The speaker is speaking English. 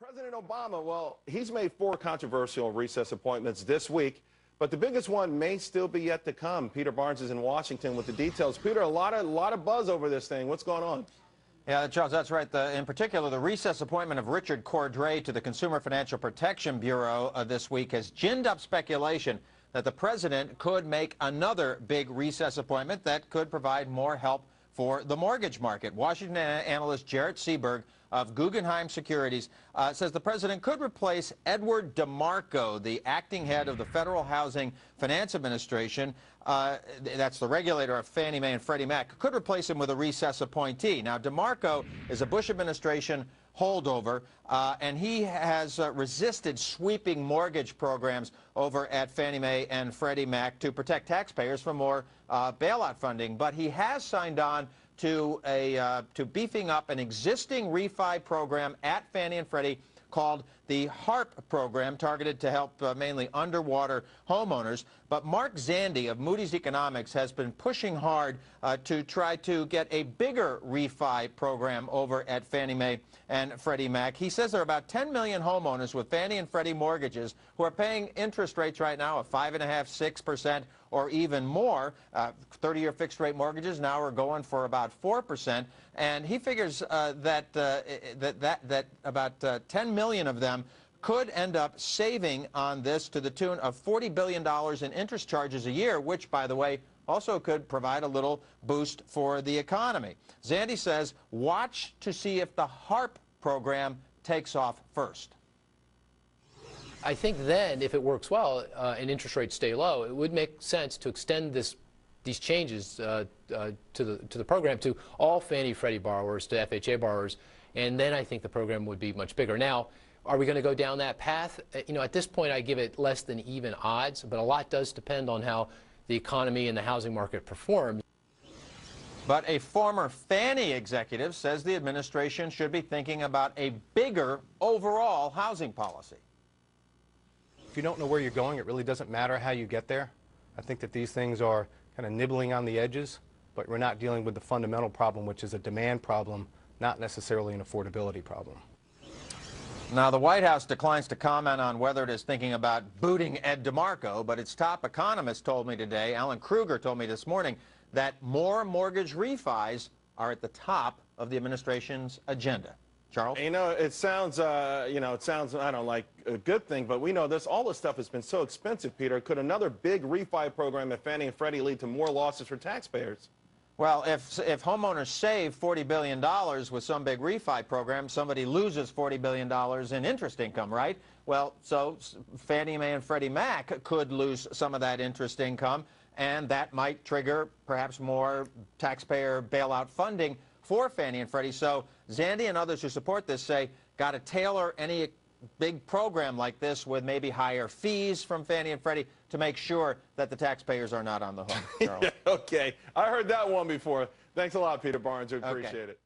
President Obama, well, he's made 4 controversial recess appointments this week, but the biggest one may still be yet to come. Peter Barnes is in Washington with the details. Peter, a lot of buzz over this thing. What's going on? Yeah, Charles, that's right. In particular, the recess appointment of Richard Cordray to the Consumer Financial Protection Bureau this week has ginned up speculation that the president could make another big recess appointment that could provide more help for the mortgage market. Washington analyst Jarrett Seaberg of Guggenheim Securities says the president could replace Edward DeMarco, the acting head of the Federal Housing Finance Administration. That's the regulator of Fannie Mae and Freddie Mac. Could replace him with a recess appointee. Now, DeMarco is a Bush administration holdover, and he has resisted sweeping mortgage programs over at Fannie Mae and Freddie Mac to protect taxpayers from more bailout funding. But he has signed on to beefing up an existing refi program at Fannie and Freddie called the HARP program, targeted to help mainly underwater homeowners. But Mark Zandi of Moody's Economics has been pushing hard to try to get a bigger refi program over at Fannie Mae and Freddie Mac. He says there are about 10 million homeowners with Fannie and Freddie mortgages who are paying interest rates right now of 5.5%, 6%, or even more. 30-year fixed-rate mortgages now are going for about 4%. And he figures that about 10 million of them could end up saving on this to the tune of $40 billion in interest charges a year, which, by the way, also could provide a little boost for the economy. Zandi says, watch to see if the HARP program takes off first. I think then, if it works well and interest rates stay low, it would make sense to extend these changes to the program to all Fannie Freddie borrowers, to FHA borrowers, and then I think the program would be much bigger. Now, are we going to go down that path? You know, at this point, I give it less than even odds, but a lot does depend on how the economy and the housing market perform. But a former Fannie executive says the administration should be thinking about a bigger overall housing policy. If you don't know where you're going, it really doesn't matter how you get there. I think that these things are kind of nibbling on the edges, but we're not dealing with the fundamental problem, which is a demand problem, not necessarily an affordability problem. Now, the White House declines to comment on whether it is thinking about booting Ed DeMarco, but its top economist told me today, Alan Kruger told me this morning, that more mortgage refis are at the top of the administration's agenda. Charles? You know, it sounds, I don't like a good thing, but we know all this stuff has been so expensive, Peter. Could another big refi program at Fannie and Freddie lead to more losses for taxpayers? Well, if homeowners save $40 billion with some big refi program, somebody loses $40 billion in interest income, right? Well, so Fannie Mae and Freddie Mac could lose some of that interest income, and that might trigger perhaps more taxpayer bailout funding for Fannie and Freddie. So Zandi and others who support this say, got to tailor any big program like this with maybe higher fees from Fannie and Freddie to make sure that the taxpayers are not on the hook. Yeah, okay. I heard that one before. Thanks a lot, Peter Barnes. We appreciate it.